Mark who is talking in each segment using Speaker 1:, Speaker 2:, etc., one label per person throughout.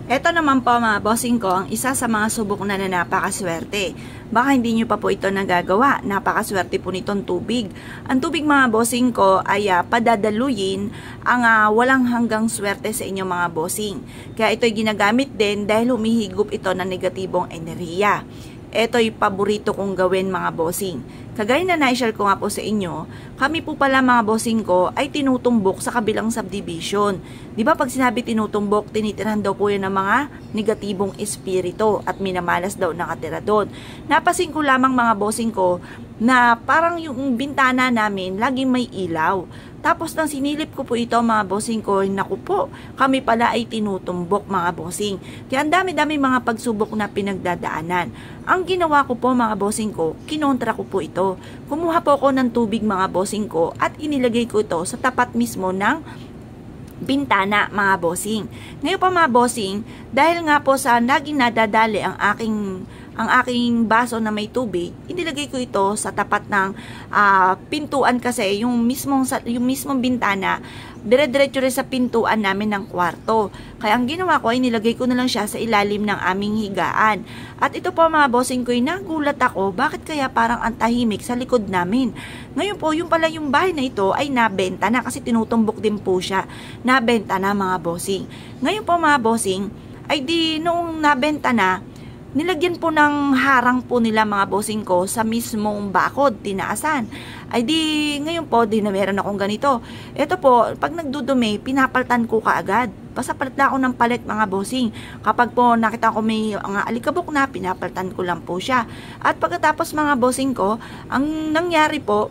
Speaker 1: Ito naman po mga bossing ko, ang isa sa mga subok na napakaswerte. Baka hindi nyo pa po ito nagagawa. Napakaswerte po nitong tubig. Ang tubig mga bossing ko ay padadaluyin ang walang hanggang swerte sa inyong mga bossing. Kaya ito'y ginagamit din dahil humihigop ito ng negatibong enerhiya. Ito'y paborito kong gawin mga bossing. Kagaya na na-share ko nga po sa inyo, kami po pala mga bossing ko ay tinutumbok sa kabilang subdivision. Di ba pag sinabi tinutumbok, tinitirhan daw po yun ng mga negatibong espiritu at minamalas daw nakatira doon. Napasin ko lamang mga bossing ko na parang yung bintana namin laging may ilaw. Tapos nang sinilip ko po ito mga bossing ko, naku po, kami pala ay tinutumbok mga bossing. Kaya ang dami-dami mga pagsubok na pinagdadaanan. Ang ginawa ko po mga bossing ko, kinontra ko po ito. Kumuha po ako ng tubig mga bossing ko at inilagay ko ito sa tapat mismo ng bintana mga bossing. Ngayon pa mga bossing, dahil nga po sa naging nadadali ang aking baso na may tubig, inilagay ko ito sa tapat ng pintuan kasi yung mismong bintana, dire-diretso rin sa pintuan namin ng kwarto. Kaya ang ginawa ko ay nilagay ko na lang siya sa ilalim ng aming higaan. At ito po mga bossing ko, nagulat ako, bakit kaya parang ang tahimik sa likod namin? Ngayon po, yung pala yung bahay na ito ay nabenta na kasi tinutumbok din po siya. Nabenta na mga bossing. Ngayon po mga bossing, ay di noong nabenta na, nilagyan po ng harang po nila mga bossing ko sa mismong bakod, tinaasan. Ay di, ngayon po, di na meron akong ganito. Ito po, pag nagdudumi, pinapaltan ko kaagad. Basta palit na ako ng palit mga bossing. Kapag po nakita ko may alikabok na, pinapaltan ko lang po siya. At pagkatapos mga bossing ko, ang nangyari po,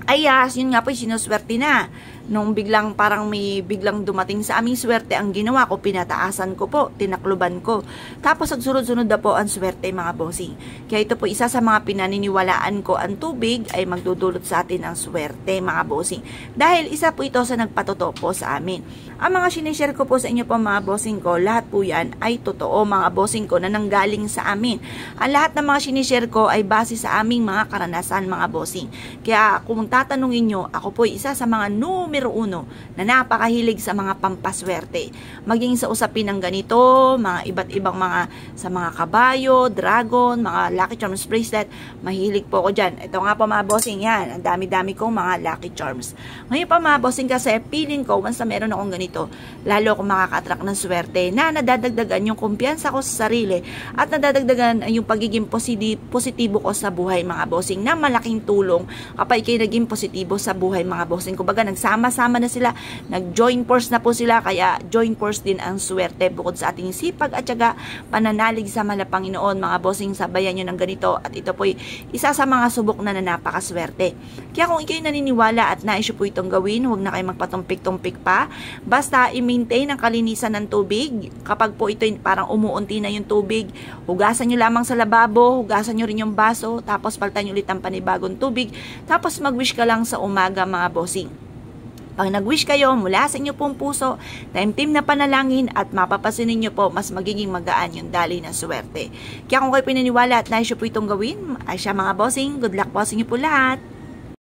Speaker 1: ay yun nga po, sinuswerte na. Nung biglang parang may biglang dumating sa aming swerte, ang ginawa ko, pinataasan ko po, tinakluban ko. Tapos nagsunod-sunod na po ang swerte mga bossing. Kaya ito po isa sa mga pinaniniwalaan ko, ang tubig ay magdudulot sa atin ng swerte mga bossing. Dahil isa po ito sa nagpatotoo po sa amin. Ang mga sinishare ko po sa inyo po mga bossing ko, lahat po yan ay totoo mga bossing ko na nanggaling sa amin. Ang lahat ng mga sinishare ko ay base sa aming mga karanasan mga bossing. Kaya kung tatanungin nyo, ako po isa sa mga numero uno na napakahilig sa mga pampaswerte. Maging sa usapin ng ganito, mga iba't ibang mga sa mga kabayo, dragon, mga lucky charms bracelet, mahilig po ako dyan. Ito nga po mga bossing yan, ang dami-dami kong mga lucky charms. Ngayon pa mga bossing kasi, feeling ko, once na meron akong ganito, lalo akong makaka-attract ng swerte na nadadagdagan yung kumpiyansa ko sa sarili at nadadagdagan yung pagiging positibo ko sa buhay mga bossing na malaking tulong kapag kayo naging positibo sa buhay mga bossing. Kumbaga nagsama-sama na sila, nag-join force na po sila, kaya join force din ang swerte bukod sa ating sipag at syaga pananalig sa Panginoon mga bossing, sabayan nyo ng ganito at ito po isa sa mga subok na napakaswerte. Kaya kung ikaw'y naniniwala at nais po itong gawin, huwag na kayo magpatumpik-tumpik pa, basta i-maintain ang kalinisan ng tubig. Kapag po ito parang umuunti na yung tubig, hugasan nyo lamang sa lababo, hugasan nyo rin yung baso, tapos palitan nyo ulit ang panibagong tubig, tapos mag-wish ka lang sa umaga mga bossing. Pag nag-wish kayo mula sa inyo pong puso, taimtim na panalangin at mapapasin ninyo po mas magiging magaan yung daloy ng swerte. Kaya kung kayo pinaniwala at nais po itong gawin, ay siya mga bossing, good luck po sa inyo po lahat.